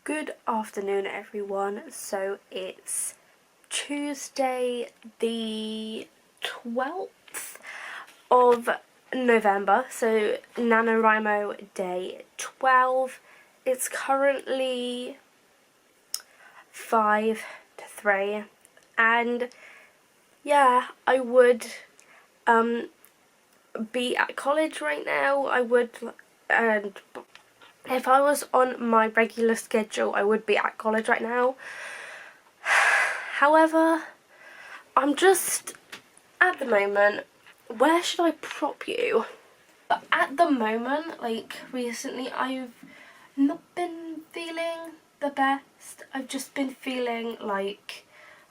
Good afternoon everyone. So it's Tuesday the 12th of November, so NaNoWriMo day 12. It's currently 5 to 3 and yeah, I would be at college right now. And if I was on my regular schedule, I would be at college right now. However, I'm just, at the moment, where should I prop you? But at the moment, like recently, I've not been feeling the best. I've just been feeling like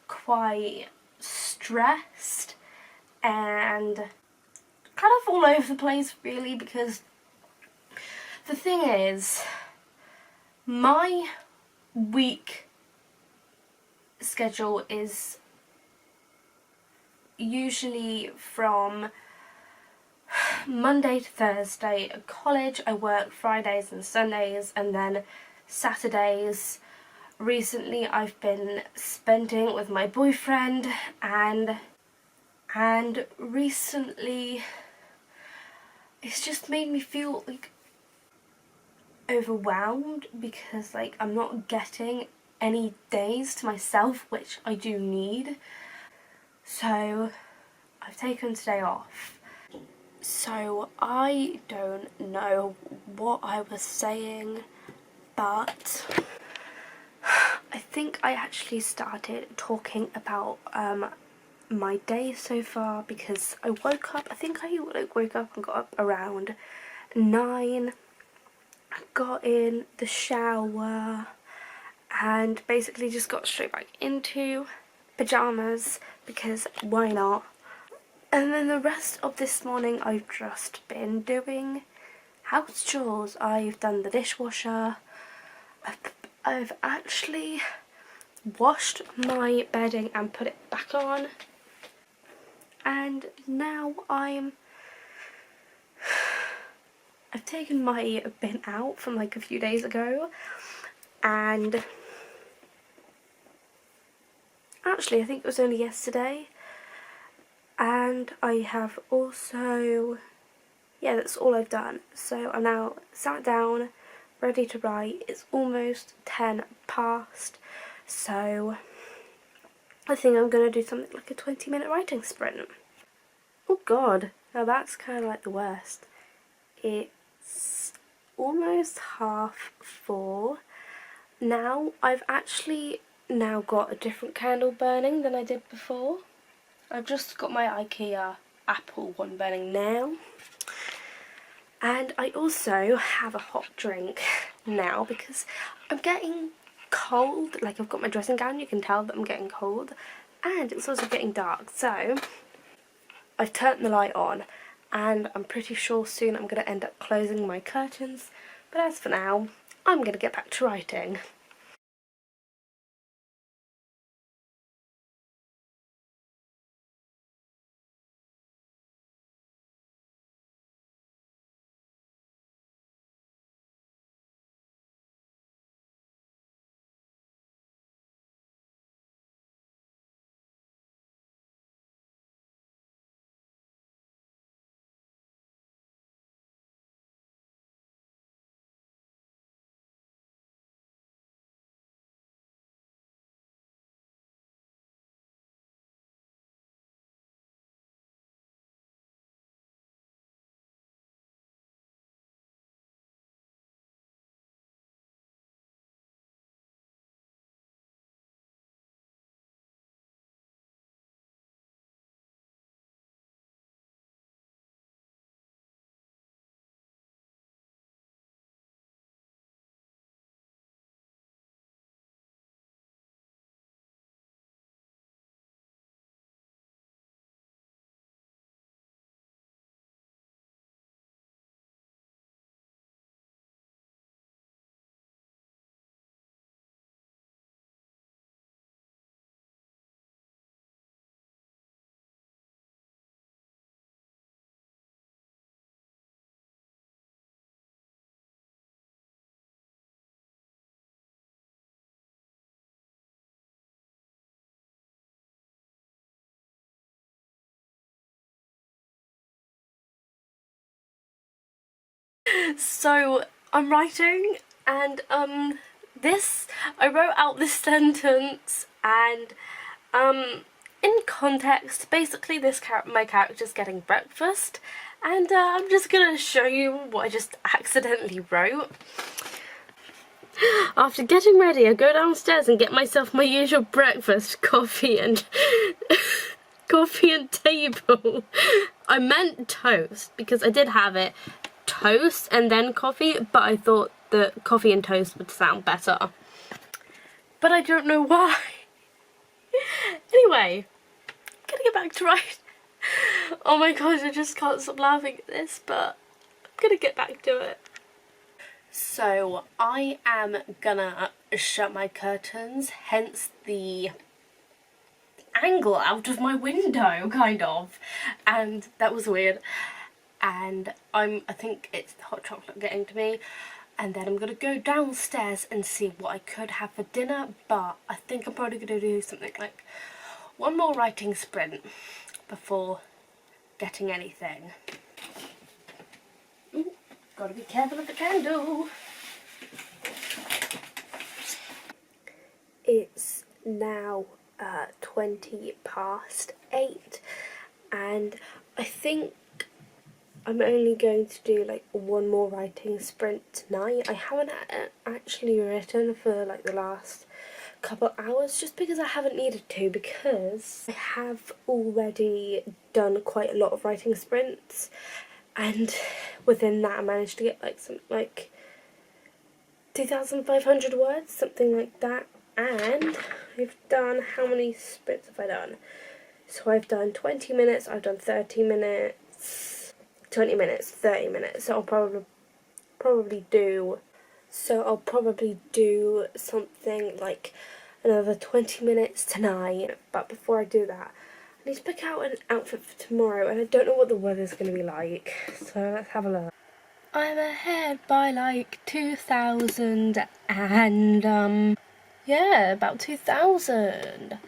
quite stressed and kind of all over the place really, because the thing is, my week schedule is usually from Monday to Thursday at college. I work Fridays and Sundays, and then Saturdays recently I've been spending with my boyfriend, and recently it's just made me feel like overwhelmed because like I'm not getting any days to myself, which I do need. So I've taken today off. So I don't know what I was saying, but I think I actually started talking about my day so far, because I woke up, I think I woke up and got up around 9, got in the shower and basically just got straight back into pyjamas because why not. And then the rest of this morning I've just been doing house chores. I've done the dishwasher, I've actually washed my bedding and put it back on, and now I've taken my bin out from like a few days ago, and actually I think it was only yesterday, and I have also, yeah, that's all I've done. So I'm now sat down ready to write. It's almost 10 past, so I think I'm going to do something like a 20-minute writing sprint. Oh god, now that's kind of like the worst. It's almost 4:30 now. I've actually now got a different candle burning than I did before. I've just got my IKEA apple one burning now. And I also have a hot drink now because I'm getting cold. Like, I've got my dressing gown, you can tell that I'm getting cold. And it's also getting dark, so I've turned the light on, and I'm pretty sure soon I'm going to end up closing my curtains. But as for now, I'm going to get back to writing. So I'm writing, and I wrote out this sentence, and in context, basically my character's getting breakfast, and I'm just gonna show you what I just accidentally wrote. After getting ready, I go downstairs and get myself my usual breakfast, coffee and coffee and table. I meant toast because I did have it, toast and then coffee, but I thought that coffee and toast would sound better. But I don't know why. Anyway, gonna get back to writing. Oh my gosh, I just can't stop laughing at this, but I'm gonna get back to it. So I am gonna shut my curtains, hence the angle out of my window, kind of, and that was weird. And I think it's the hot chocolate getting to me, and then I'm gonna go downstairs and see what I could have for dinner, but I think I'm probably gonna do something like one more writing sprint before getting anything. Ooh, gotta be careful of the candle. It's now 8:20, and I think I'm only going to do like one more writing sprint tonight. I haven't actually written for like the last couple hours, just because I haven't needed to, because I have already done quite a lot of writing sprints, and within that I managed to get like something like 2,500 words, something like that. And I've done, how many sprints have I done? So I've done 20 minutes, I've done 30 minutes, 20 minutes, 30 minutes. So I'll probably do something like another 20 minutes tonight. But before I do that, I need to pick out an outfit for tomorrow, and I don't know what the weather's going to be like. So let's have a look. I'm ahead by like 2,000, and yeah, about 2,000.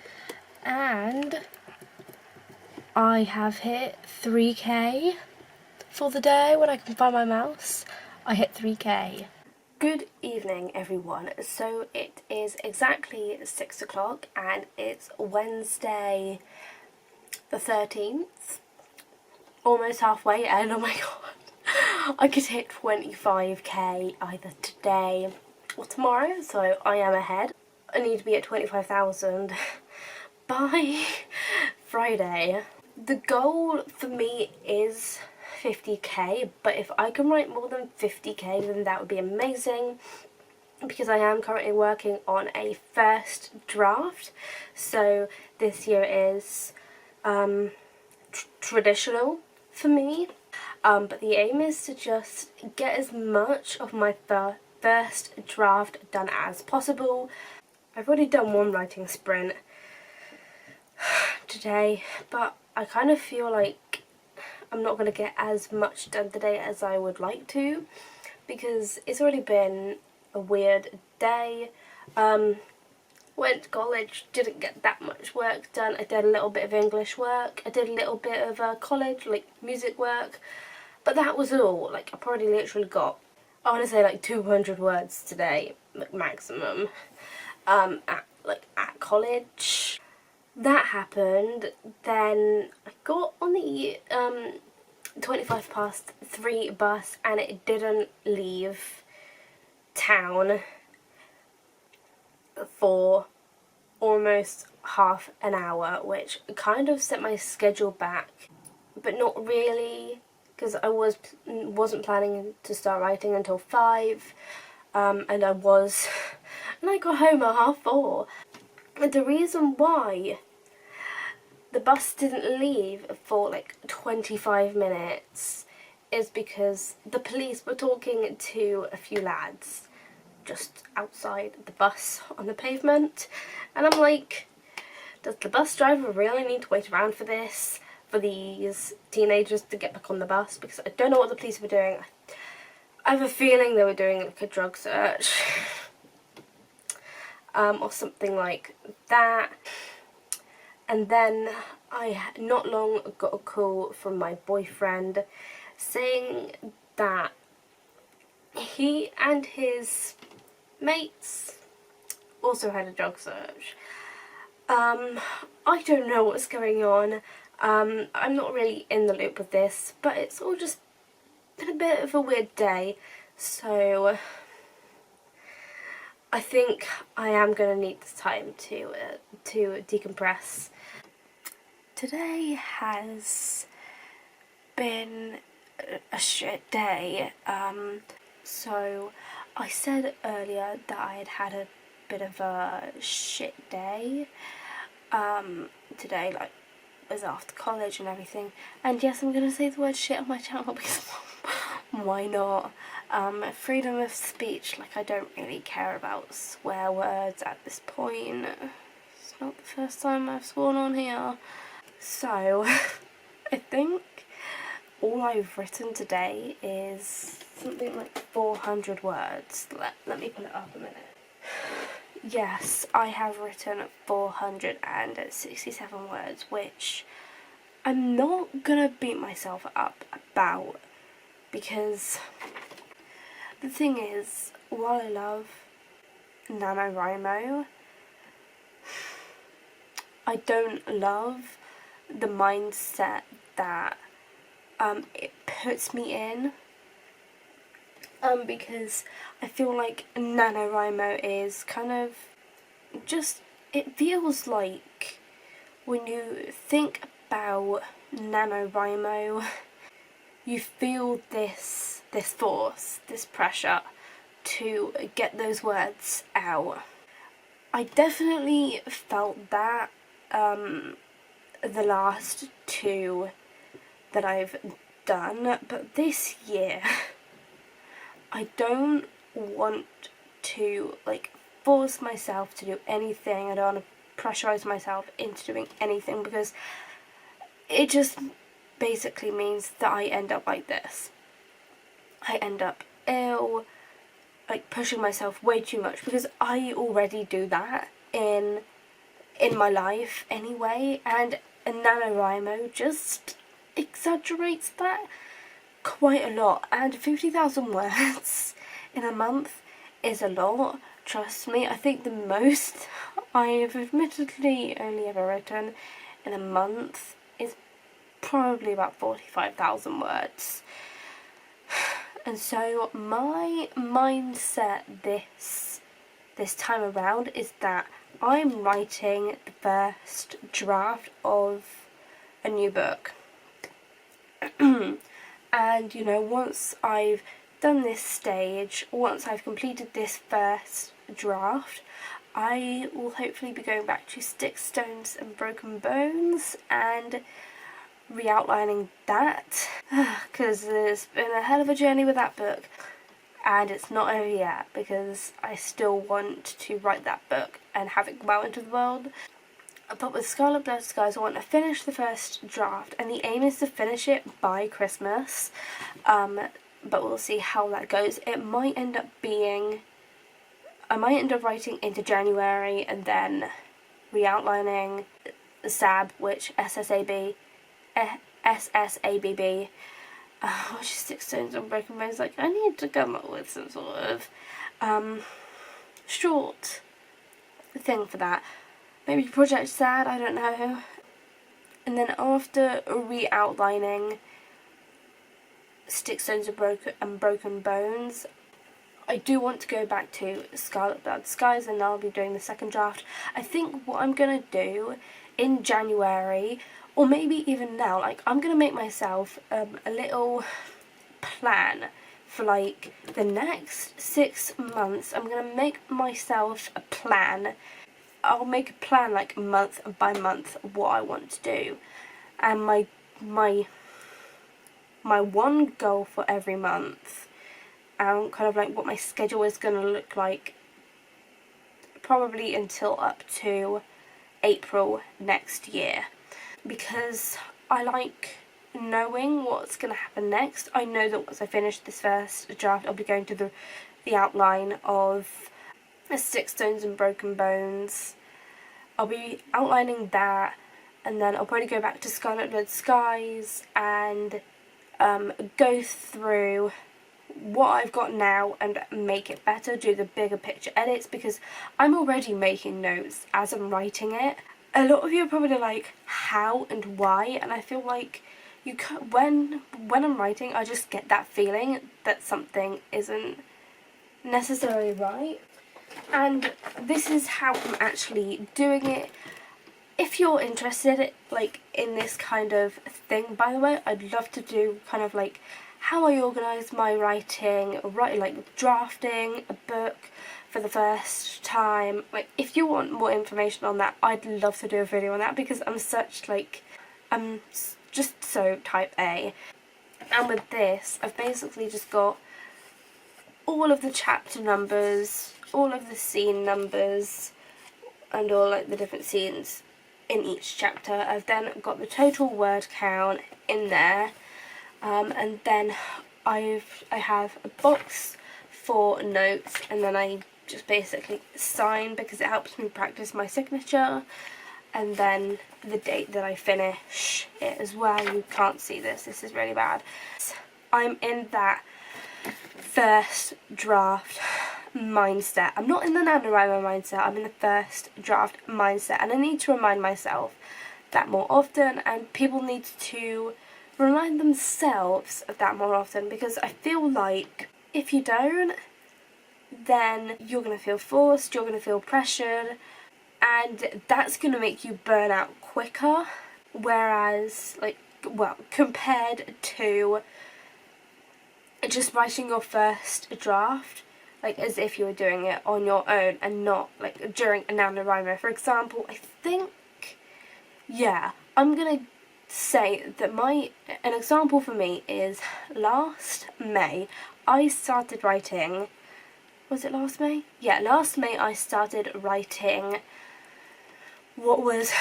And I have hit 3k for the day. When I can find my mouse, I hit 3k. Good evening, everyone. So it is exactly 6 o'clock, and it's Wednesday the 13th. Almost halfway, and oh my god, I could hit 25k either today or tomorrow, so I am ahead. I need to be at 25,000 by Friday. The goal for me is 50k, but if I can write more than 50k, then that would be amazing, because I am currently working on a first draft. So this year is traditional for me, but the aim is to just get as much of my first draft done as possible. I've already done one writing sprint today, but I kind of feel like I'm not going to get as much done today as I would like to, because it's already been a weird day. Went to college, didn't get that much work done. I did a little bit of English work, I did a little bit of college, like music work, but that was all. Like, I probably literally got, I want to say like 200 words today, like maximum, at college. That happened. Then I got on the 3:25 bus, and it didn't leave town for almost half an hour, which kind of set my schedule back, but not really, because I wasn't planning to start writing until 5, and I got home at 4:30. And the reason why the bus didn't leave for like 25 minutes is because the police were talking to a few lads just outside the bus on the pavement, and I'm like, does the bus driver really need to wait around for this, for these teenagers to get back on the bus? Because I don't know what the police were doing. I have a feeling they were doing like a drug search or something like that. And then I not long got a call from my boyfriend saying that he and his mates also had a job search. I don't know what's going on. I'm not really in the loop with this, but it's all just been a bit of a weird day, so I think I am going to need this time to decompress. Today has been a shit day. So I said earlier that I had had a bit of a shit day today, like was after college and everything, and yes, I'm gonna say the word shit on my channel because why not? Freedom of speech, like I don't really care about swear words at this point. It's not the first time I've sworn on here. So I think all I've written today is something like 400 words. Let me pull it up a minute. Yes, I have written 467 words, which I'm not gonna beat myself up about, because the thing is, while I love NaNoWriMo, I don't love the mindset that it puts me in, because I feel like NaNoWriMo is kind of just, it feels like when you think about NaNoWriMo, you feel this force, this pressure to get those words out. I definitely felt that the last two that I've done, but this year I don't want to like force myself to do anything. I don't want to pressurize myself into doing anything, because it just basically means that I end up like this. I end up ill, like pushing myself way too much, because I already do that in my life anyway, and NaNoWriMo just exaggerates that quite a lot. And 50,000 words in a month is a lot, trust me. I think the most I have admittedly only ever written in a month is probably about 45,000 words. And so my mindset this time around is that I'm writing the first draft of a new book. And you know, once I've done this stage, once I've completed this first draft, I will hopefully be going back to Sticks, Stones and Broken Bones and re-outlining that, because there's been a hell of a journey with that book, and it's not over yet, because I still want to write that book and have it go out into the world. But with Scarlet Blood Skies, I want to finish the first draft, and the aim is to finish it by Christmas, but we'll see how that goes. It might end up being, I might end up writing into January and then re-outlining SAB, which SSABB, which is Sticks, Stones and Broken Bones. Like, I need to come up with some sort of short thing for that. Maybe Project Sad, I don't know. And then after re-outlining Sticks, Stones and Broken Bones, I do want to go back to Scarlet Blood Skies, and I'll be doing the second draft. I think what I'm going to do in January, or maybe even now, like, I'm going to make myself a little plan for like the next 6 months. I'm going to make myself a plan. I'll make a plan like month by month what I want to do, and my one goal for every month, and kind of like what my schedule is going to look like probably until up to April next year, because I like knowing what's going to happen next. I know that once I finish this first draft, I'll be going to the outline of Sticks, Stones and Broken Bones. I'll be outlining that, and then I'll probably go back to Scarlet Blood Skies and go through what I've got now and make it better, do the bigger picture edits, because I'm already making notes as I'm writing it. A lot of you are probably like, how and why? And I feel like when I'm writing, I just get that feeling that something isn't necessarily right. And this is how I'm actually doing it. If you're interested like in this kind of thing, by the way, I'd love to do kind of like how I organise my writing, like drafting a book for the first time. Like, if you want more information on that, I'd love to do a video on that, because I'm just so type A. And with this, I've basically just got all of the chapter numbers, all of the scene numbers, and all like the different scenes in each chapter. I've then got the total word count in there, and then I have a box for notes, and then I just basically sign because it helps me practice my signature, and then the date that I finish it as well. You can't see this is really bad. I'm in that first draft mindset. I'm not in the NaNoWriMo mindset, I'm in the first draft mindset, and I need to remind myself that more often, and people need to remind themselves of that more often, because I feel like if you don't, then you're going to feel forced, you're going to feel pressured, and that's going to make you burn out quicker, whereas, like, well, compared to just writing your first draft, like as if you were doing it on your own and not like during a NaNoWriMo. For example, I think, yeah, I'm gonna say that an example for me is last May I started writing, was it last May? Yeah, last May I started writing what was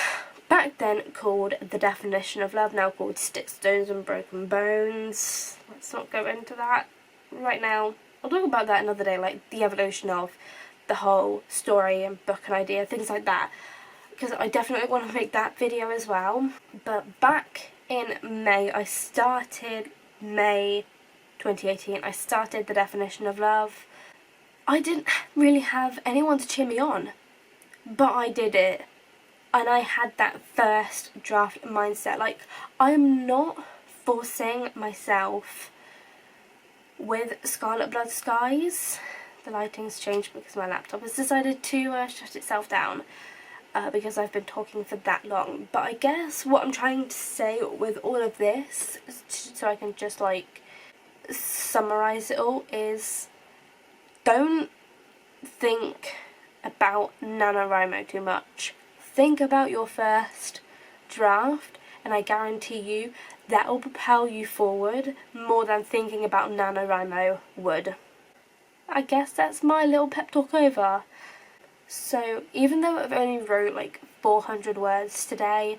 back then called The Definition of Love, now called Sticks, Stones and Broken Bones. Let's not go into that right now. I'll talk about that another day, like the evolution of the whole story and book and idea, things like that, because I definitely want to make that video as well. But back in May, May 2018, I started The Definition of Love. I didn't really have anyone to cheer me on, but I did it. And I had that first draft mindset. Like, I'm not forcing myself with Scarlet Blood Skies. The lighting's changed because my laptop has decided to shut itself down because I've been talking for that long. But I guess what I'm trying to say with all of this, so I can just like summarise it all, is don't think about NaNoWriMo too much. Think about your first draft, and I guarantee you that will propel you forward more than thinking about NaNoWriMo would. I guess that's my little pep talk over. So even though I've only wrote like 400 words today,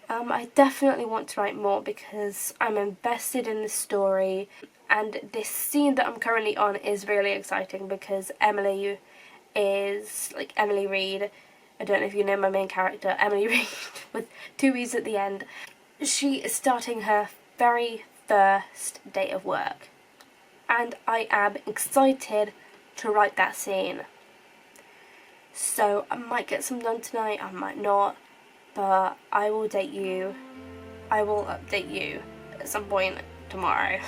I definitely want to write more because I'm invested in the story, and this scene that I'm currently on is really exciting because Emilee Read, I don't know if you know my main character, Emilee Read, with 2 E's at the end. She is starting her very first day of work, and I am excited to write that scene. So I might get some done tonight, I might not, but I will update you at some point tomorrow.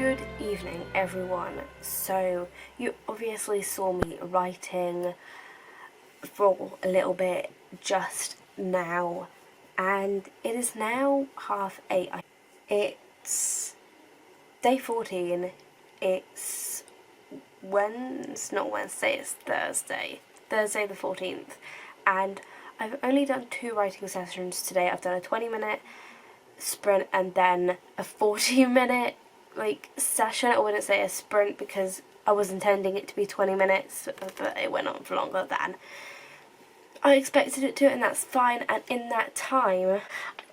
Good evening, everyone. So you obviously saw me writing for a little bit just now, and it is now 8:30. It's day 14. It's not Wednesday, it's Thursday the 14th, and I've only done 2 writing sessions today. I've done a 20-minute sprint and then a 40-minute session. I wouldn't say a sprint because I was intending it to be 20 minutes, but it went on for longer than I expected it to, and that's fine. And in that time, I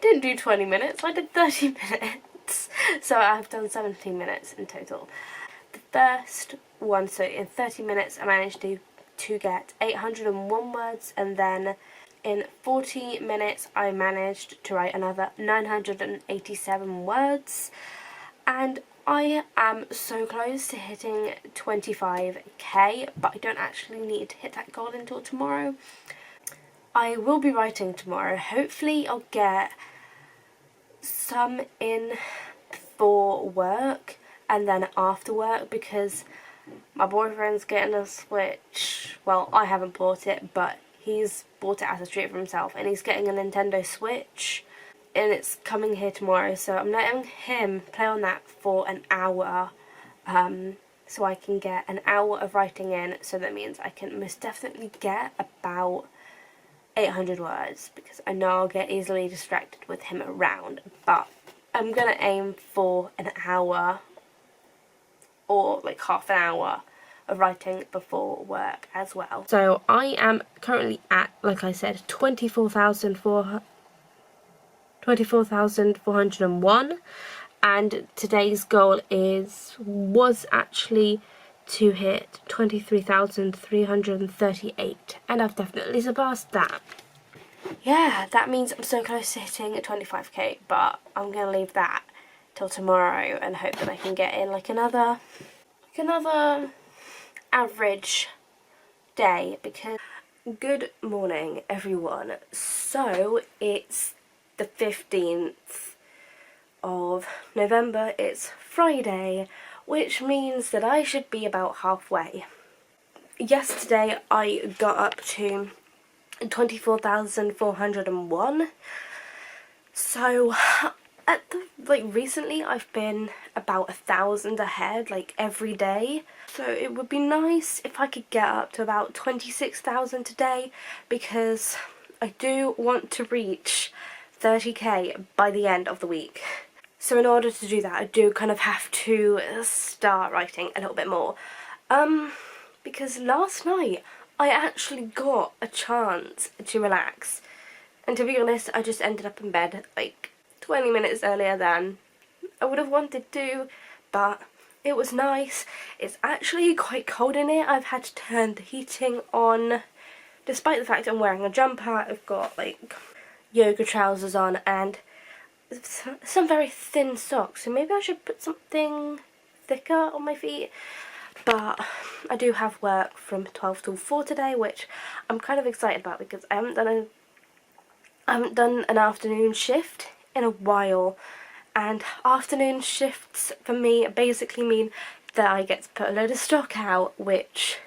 didn't do 20 minutes, I did 30 minutes. So I've done 17 minutes in total. The first one, so in 30 minutes, I managed to get 801 words, and then in 40 minutes, I managed to write another 987 words. And I am so close to hitting 25k, but I don't actually need to hit that goal until tomorrow. I will be writing tomorrow. Hopefully I'll get some in before work and then after work, because my boyfriend's getting a Switch. Well, I haven't bought it, but he's bought it as a treat for himself, and he's getting a Nintendo Switch. And it's coming here tomorrow, so I'm letting him play on that for an hour, so I can get an hour of writing in. So that means I can most definitely get about 800 words, because I know I'll get easily distracted with him around. But I'm gonna aim for an hour or half an hour of writing before work as well. So I am currently at, like I said, 24,401, and today's goal was actually to hit 23,338, and I've definitely surpassed that. Yeah, that means I'm so close to hitting 25k, but I'm gonna leave that till tomorrow and hope that I can get in another average day. Because good morning, everyone. So it's the 15th of November, it's Friday, which means that I should be about halfway. Yesterday I got up to 24,401, so recently I've been about 1,000 ahead every day. So it would be nice if I could get up to about 26,000 today, because I do want to reach 30k by the end of the week. So in order to do that, I do kind of have to start writing a little bit more. Because last night I actually got a chance to relax, and to be honest, I just ended up in bed 20 minutes earlier than I would have wanted to, but it was nice. It's actually quite cold in here. I've had to turn the heating on, despite the fact I'm wearing a jumper. I've got yoga trousers on and some very thin socks, so maybe I should put something thicker on my feet. But I do have work from 12 till 4 today, which I'm kind of excited about, because I haven't done an afternoon shift in a while, and afternoon shifts for me basically mean that I get to put a load of stock out, which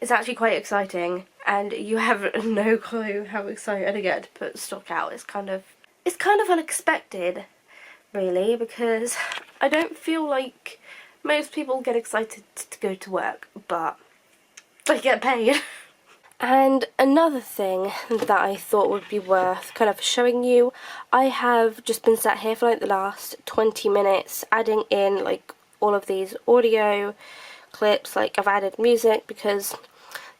is actually quite exciting, and you have no clue how excited I get to put stock out. It's kind of unexpected, really, because I don't feel like most people get excited to go to work, but they get paid. And another thing that I thought would be worth kind of showing you, I have just been sat here for the last 20 minutes adding in all of these audio clips. I've added music because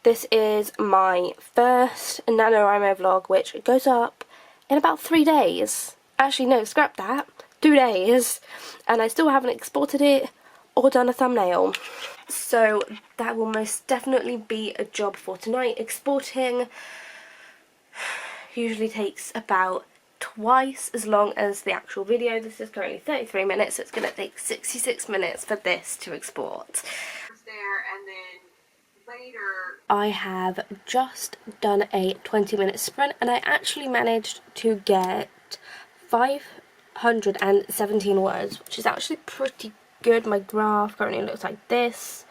this is my first NaNoWriMo vlog, which goes up in about 3 days. Actually, no, scrap that. 2 days. And I still haven't exported it or done a thumbnail. So that will most definitely be a job for tonight. Exporting usually takes about twice as long as the actual video. This is currently 33 minutes, so it's going to take 66 minutes for this to export. I have just done a 20-minute sprint, and I actually managed to get 517 words, which is actually pretty good. My graph currently looks like this.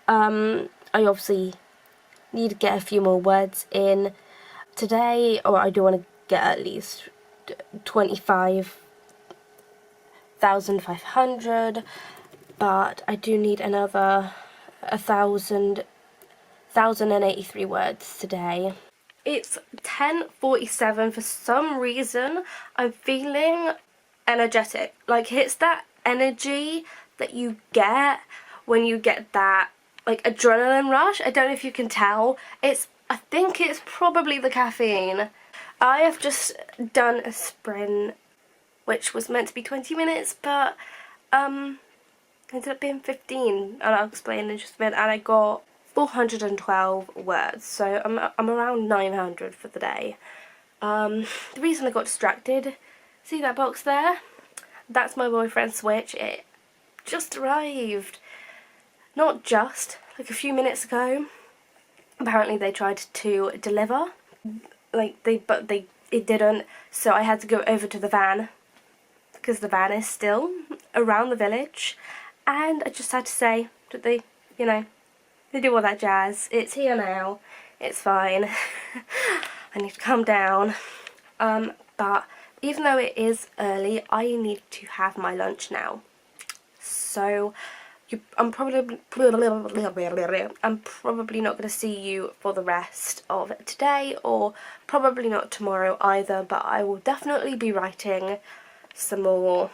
I obviously need to get a few more words in today, or I do want to get at least 25,500, but I do need another 1,083 words today. It's 10:47. For some reason, I'm feeling energetic. Like, it's that energy that you get when you get that, like, adrenaline rush. I don't know if you can tell. I think it's probably the caffeine. I have just done a sprint, which was meant to be 20 minutes, but, ended up being 15, and I'll explain in just a minute, and I got 412 words, so I'm around 900 for the day. The reason I got distracted, see that box there? That's my boyfriend's Switch. It just arrived. Not just, like a few minutes ago. Apparently they tried to deliver, but it didn't, so I had to go over to the van, because the van is still around the village, and I just had to say that they do all that jazz. It's here now. It's fine. I need to calm down. But even though it is early, I need to have my lunch now. So I'm probably not going to see you for the rest of today, or probably not tomorrow either, but I will definitely be writing some more.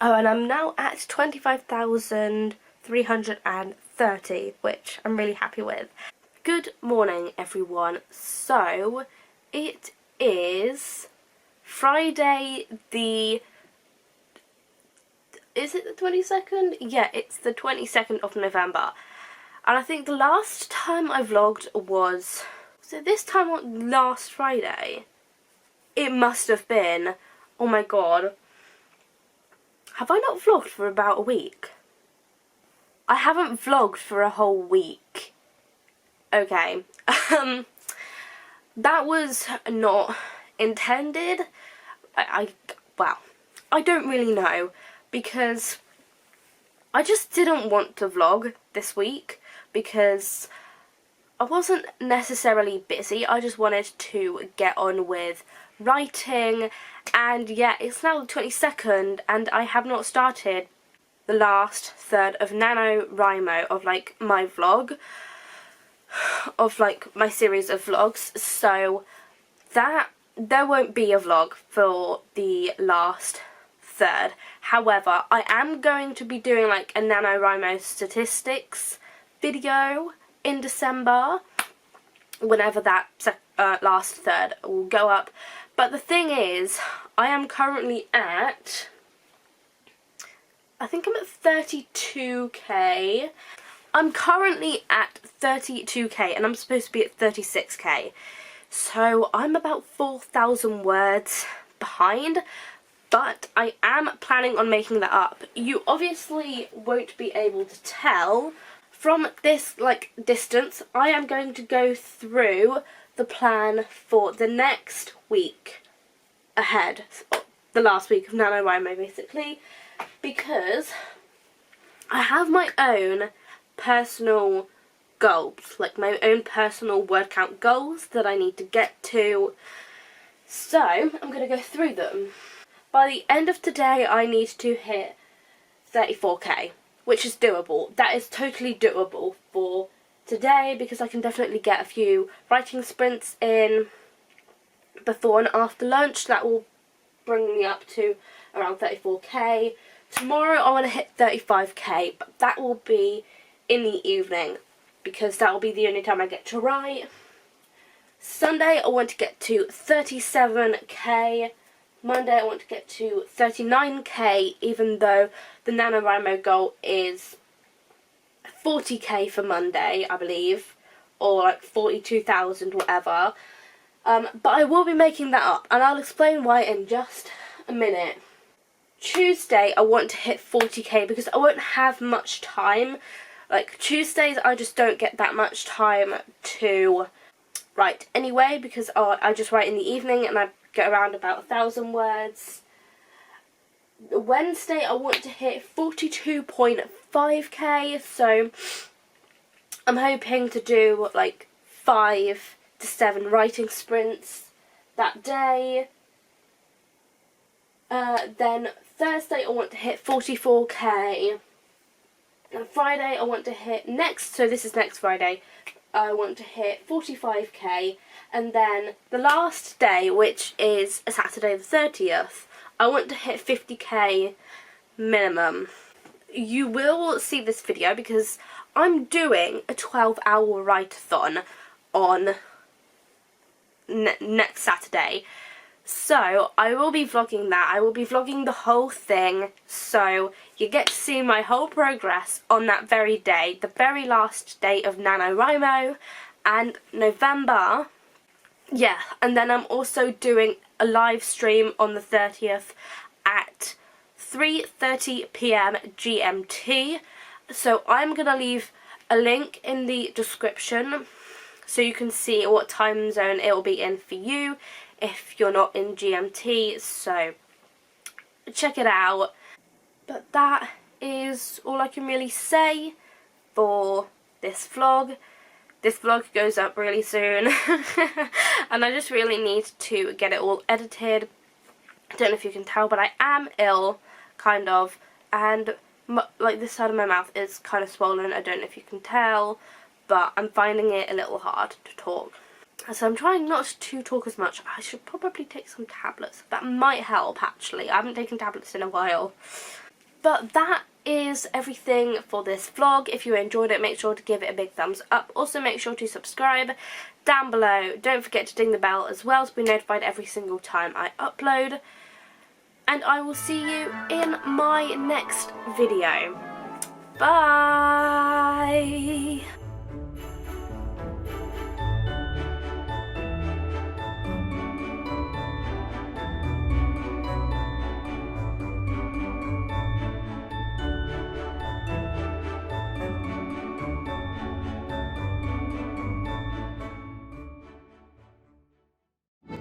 Oh, and I'm now at 25,330, which I'm really happy with. Good morning, everyone. So, it is Friday is it the 22nd? Yeah, it's the 22nd of November. And I think the last time I vlogged was it this time on last Friday? It must have been. Oh my god. Have I not vlogged for about a week? I haven't vlogged for a whole week. Okay. That was not intended. Well, I don't really know, because I just didn't want to vlog this week because I wasn't necessarily busy. I just wanted to get on with writing, and yeah, it's now the 22nd and I have not started the last third of NaNoWriMo, of like my vlog, of like my series of vlogs, so that there won't be a vlog for the last third. However, I am going to be doing like a NaNoWriMo statistics video in December, whenever that last third will go up. But the thing is, I am currently at, I think I'm at 32k. I'm currently at 32k and I'm supposed to be at 36k. So I'm about 4,000 words behind, but I am planning on making that up. You obviously won't be able to tell from this like distance. I am going to go through the plan for the next week ahead, the last week of NaNoWriMo basically, because I have my own personal goals, like my own personal word count goals that I need to get to, so I'm going to go through them. By the end of today I need to hit 34k, which is doable. That is totally doable for today, because I can definitely get a few writing sprints in before and after lunch. That will bring me up to around 34k. Tomorrow I want to hit 35k, but that will be in the evening, because that will be the only time I get to write. Sunday I want to get to 37k. Monday I want to get to 39k, even though the NaNoWriMo goal is 40k for Monday, I believe, or like 42,000, whatever. But I will be making that up, and I'll explain why in just a minute. Tuesday I want to hit 40k, because I won't have much time. Like, Tuesdays I just don't get that much time to write anyway, because I just write in the evening and I get around about 1,000 words. Wednesday I want to hit 42.5k, so I'm hoping to do like 5 to 7 writing sprints that day. Then Thursday I want to hit 44k. And Friday I want to hit so this is next Friday, I want to hit 45k. And then the last day, which is a Saturday the 30th, I want to hit 50k minimum. You will see this video because I'm doing a 12-hour write-a-thon on next Saturday. So I will be vlogging that. I will be vlogging the whole thing, so you get to see my whole progress on that very day, the very last day of NaNoWriMo. And November, yeah, and then I'm also doing a live stream on the 30th at 3:30 p.m. GMT. So I'm going to leave a link in the description so you can see what time zone it will be in for you if you're not in GMT, so check it out. But that is all I can really say for this vlog. This vlog goes up really soon and I just really need to get it all edited. I don't know if you can tell, but I am ill, kind of, and like this side of my mouth is kind of swollen. I don't know if you can tell, but I'm finding it a little hard to talk. So I'm trying not to talk as much. I should probably take some tablets. That might help, actually. I haven't taken tablets in a while. But that is everything for this vlog. If you enjoyed it, make sure to give it a big thumbs up. Also, make sure to subscribe down below. Don't forget to ding the bell as well to be notified every single time I upload. And I will see you in my next video. Bye!